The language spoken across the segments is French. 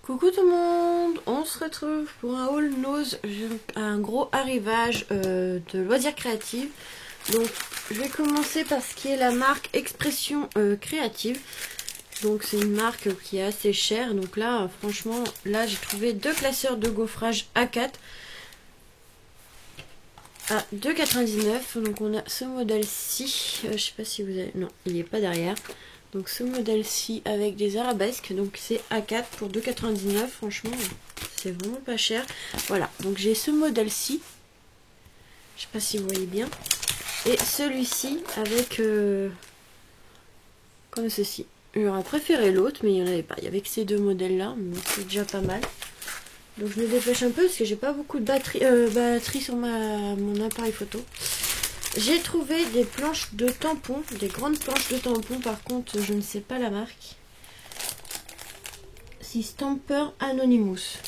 Coucou tout le monde, on se retrouve pour un haul Nose, un gros arrivage de loisirs créatifs. Donc je vais commencer par ce qui est la marque Expression Créative. Donc c'est une marque qui est assez chère. Donc là franchement, là j'ai trouvé deux classeurs de gaufrage A4 à 2,99 €. Donc on a ce modèle-ci, je sais pas si vous avez... Non, il n'est pas derrière. Donc ce modèle-ci avec des arabesques, donc c'est A4 pour 2,99 €, franchement c'est vraiment pas cher. Voilà, donc j'ai ce modèle-ci, je sais pas si vous voyez bien, et celui-ci avec comme ceci. J'aurais préféré l'autre, mais il n'y en avait pas, il y avait que ces deux modèles-là, mais c'est déjà pas mal. Donc je me dépêche un peu parce que j'ai pas beaucoup de batterie sur mon appareil photo. J'ai trouvé des planches de tampons, des grandes planches de tampons, par contre je ne sais pas la marque. C'est Stamper Anonymous.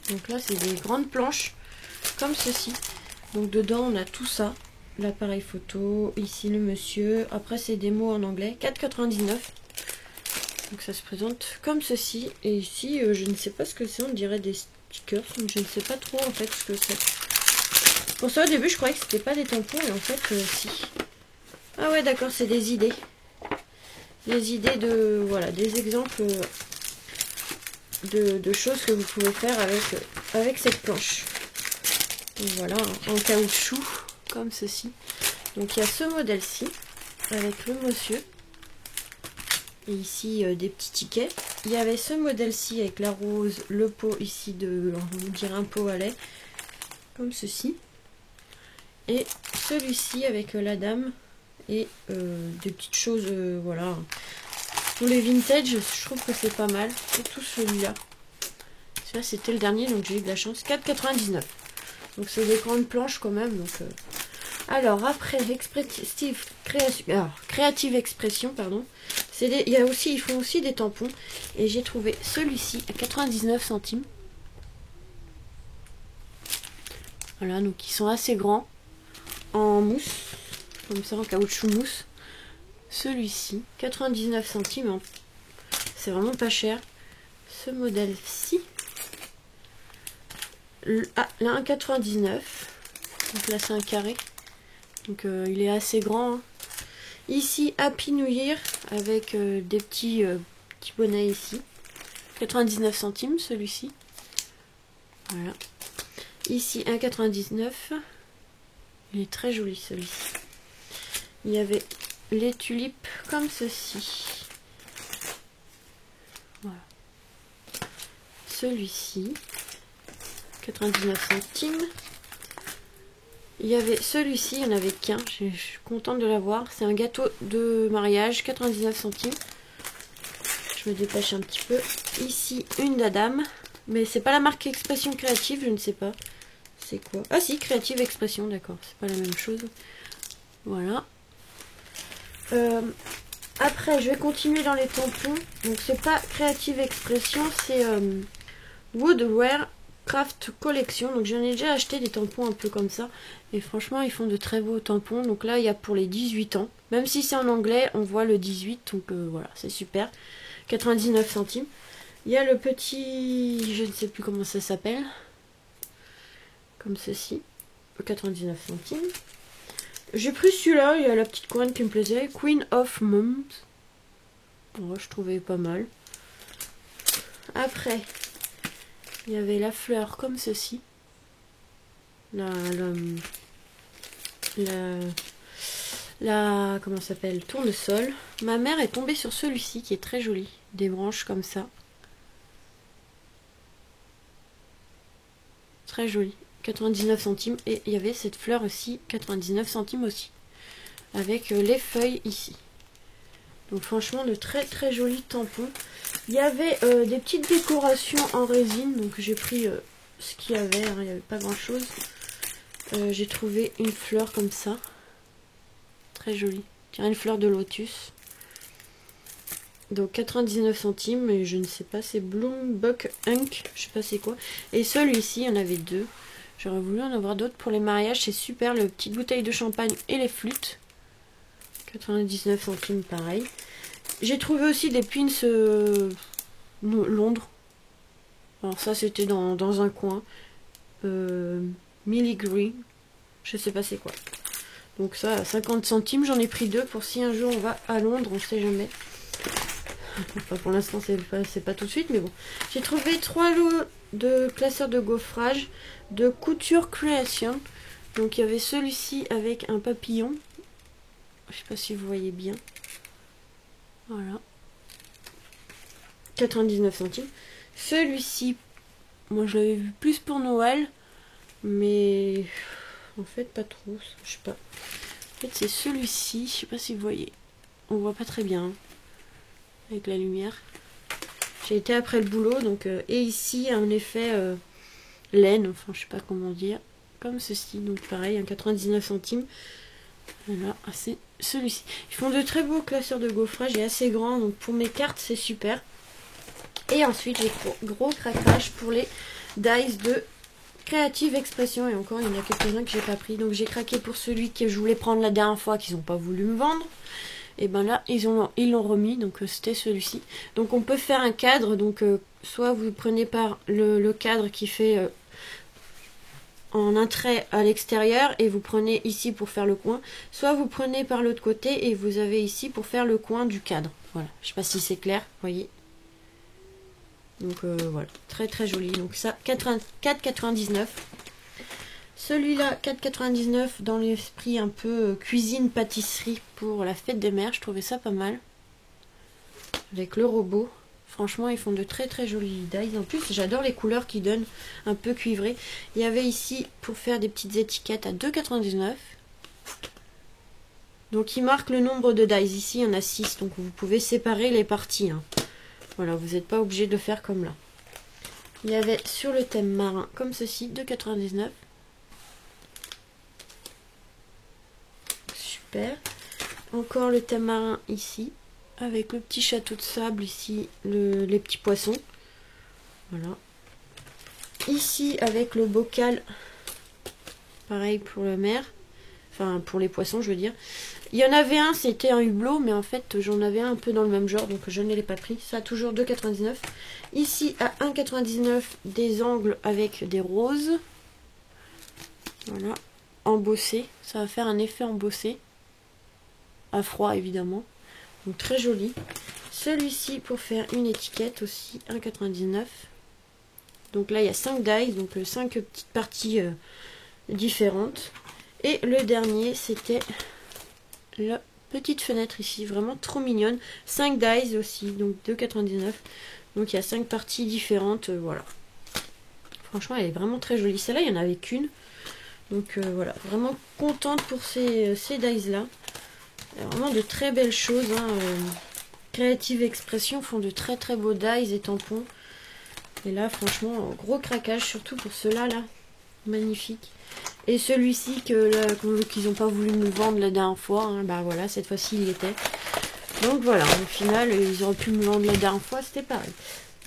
Donc là c'est des grandes planches comme ceci. Donc dedans on a tout ça, l'appareil photo, ici le monsieur, après c'est des mots en anglais, 4,99 €. Donc ça se présente comme ceci. Et ici je ne sais pas ce que c'est, on dirait des stickers, donc je ne sais pas trop en fait ce que c'est. Pour ça au début je croyais que c'était pas des tampons et en fait si. Ah ouais d'accord, c'est des idées. Des idées de... Voilà, des exemples de choses que vous pouvez faire avec cette planche. Donc voilà, en caoutchouc, comme ceci. Donc il y a ce modèle-ci, avec le monsieur. Et ici des petits tickets. Il y avait ce modèle-ci avec la rose, le pot ici de... On dirait un pot à lait. Comme ceci. Et celui-ci avec la dame et des petites choses, voilà. Pour les vintage, je trouve que c'est pas mal. Surtout celui-là. Celui-là, c'était le dernier, donc j'ai eu de la chance. 4,99 €. Donc c'est des grandes planches quand même. Donc, alors après, Creative Expression, pardon. Il y a aussi, ils font aussi des tampons. Et j'ai trouvé celui-ci à 99 centimes. Voilà, donc ils sont assez grands. En mousse, comme ça, en caoutchouc mousse. Celui-ci, 99 centimes, hein. C'est vraiment pas cher. Ce modèle-ci, la 1,99 €. Donc là, c'est un carré. Donc il est assez grand, hein. Ici, Happy New Year, avec des petits bonnets ici. 99 centimes, celui-ci. Voilà. Ici, 1,99 €. Il est très joli, celui-ci. Il y avait les tulipes comme ceci. Voilà. Celui-ci, 99 centimes. Il y avait celui-ci, il n'y en avait qu'un. Je suis contente de l'avoir. C'est un gâteau de mariage, 99 centimes. Je me dépêche un petit peu. Ici, une dame. Mais c'est pas la marque Expression Créative, je ne sais pas. C'est quoi? Ah si, Creative Expression, d'accord. C'est pas la même chose. Voilà. Après, je vais continuer dans les tampons. Donc, c'est pas Creative Expression, c'est Woodware Craft Collection. Donc, j'en ai déjà acheté des tampons un peu comme ça. Et franchement, ils font de très beaux tampons. Donc là, il y a pour les 18 ans. Même si c'est en anglais, on voit le 18. Donc, voilà, c'est super. 99 centimes. Il y a le petit... Je ne sais plus comment ça s'appelle. Comme ceci. 99 centimes. J'ai pris celui-là, il y a la petite couronne qui me plaisait. Queen of Moms. Bon, je trouvais pas mal. Après, il y avait la fleur comme ceci. Comment ça s'appelle? Tournesol. Ma mère est tombée sur celui-ci qui est très joli. Des branches comme ça. Très joli. 99 centimes. Et il y avait cette fleur aussi, 99 centimes aussi. Avec les feuilles ici. Donc franchement de très très jolis tampons. Il y avait des petites décorations en résine. Donc j'ai pris ce qu'il y avait. Hein, il n'y avait pas grand chose. J'ai trouvé une fleur comme ça. Très jolie. Tiens, une fleur de lotus. Donc 99 centimes. Et je ne sais pas, c'est Bloom Buck Unk. Je sais pas c'est quoi. Et celui-ci, il y en avait deux. J'aurais voulu en avoir d'autres pour les mariages. C'est super, le petite bouteille de champagne et les flûtes. 99 centimes, pareil. J'ai trouvé aussi des pins Londres. Alors ça c'était dans un coin. Milligreen. Je sais pas c'est quoi. Donc ça à 50 centimes, j'en ai pris 2 pour si un jour on va à Londres, on sait jamais. Enfin, pour l'instant c'est pas tout de suite, mais bon. J'ai trouvé 3 lots de classeurs de gaufrage de Couture Creation. Donc il y avait celui-ci avec un papillon. Je sais pas si vous voyez bien. Voilà. 99 centimes. Celui-ci, moi je l'avais vu plus pour Noël, mais en fait pas trop, je sais pas. En fait c'est celui-ci, je sais pas si vous voyez. On voit pas très bien hein, avec la lumière. J'ai été après le boulot, donc et ici un effet laine, enfin je sais pas comment dire, comme ceci, donc pareil, un 99 centimes. Voilà, c'est celui-ci. Ils font de très beaux classeurs de gaufrage et assez grands, donc pour mes cartes c'est super. Et ensuite j'ai gros craquage pour les dice de Creative Expression. Et encore il y en a quelques-uns que j'ai pas pris. Donc j'ai craqué pour celui que je voulais prendre la dernière fois qu'ils n'ont pas voulu me vendre. Et ben là ils l'ont remis, donc c'était celui-ci. Donc on peut faire un cadre, donc soit vous prenez par le cadre qui fait en un trait à l'extérieur et vous prenez ici pour faire le coin, soit vous prenez par l'autre côté et vous avez ici pour faire le coin du cadre. Voilà, je sais pas si c'est clair, vous voyez. Donc voilà, très très joli. Donc ça, 4,99. Celui-là, 4,99 dans l'esprit un peu cuisine pâtisserie pour la fête des mères. Je trouvais ça pas mal. Avec le robot. Franchement, ils font de très très jolis dies. En plus, j'adore les couleurs qui donnent un peu cuivré. Il y avait ici pour faire des petites étiquettes à 2,99. Donc il marque le nombre de dies. Ici, il y en a 6. Donc vous pouvez séparer les parties. Hein. Voilà, vous n'êtes pas obligé de faire comme là. Il y avait sur le thème marin, comme ceci, 2,99. Super. Encore le thème marin ici, avec le petit château de sable ici, les petits poissons. Voilà. Ici, avec le bocal, pareil pour la mer. Enfin, pour les poissons, je veux dire. Il y en avait un, c'était un hublot, mais en fait, j'en avais un peu dans le même genre, donc je ne l'ai pas pris. Ça a toujours 2,99. Ici, à 1,99, des angles avec des roses. Voilà. Embossé. Ça va faire un effet embossé. À froid, évidemment. Donc, très joli. Celui-ci, pour faire une étiquette aussi, 1,99. Donc là, il y a 5 dies, donc 5 petites parties différentes. Et le dernier, c'était la petite fenêtre ici, vraiment trop mignonne. 5 dies aussi, donc 2,99. Donc il y a 5 parties différentes, voilà. Franchement, elle est vraiment très jolie. Celle-là, il n'y en avait qu'une. Donc voilà, vraiment contente pour ces dies-là. Vraiment de très belles choses. Hein. Creative Expression font de très très beaux dies et tampons. Et là, franchement, gros craquage, surtout pour ceux-là, là. Magnifique. Et celui-ci qu'ils n'ont pas voulu nous vendre la dernière fois, hein, bah voilà, cette fois-ci il y était. Donc voilà, au final, ils auraient pu me vendre la dernière fois, c'était pareil.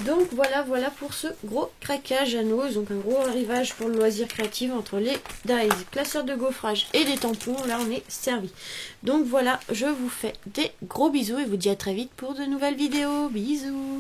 Donc voilà pour ce gros craquage à Noz, donc un gros arrivage pour le loisir créatif entre les dies, classeurs de gaufrage et des tampons. Là, on est servi. Donc voilà, je vous fais des gros bisous et vous dis à très vite pour de nouvelles vidéos. Bisous!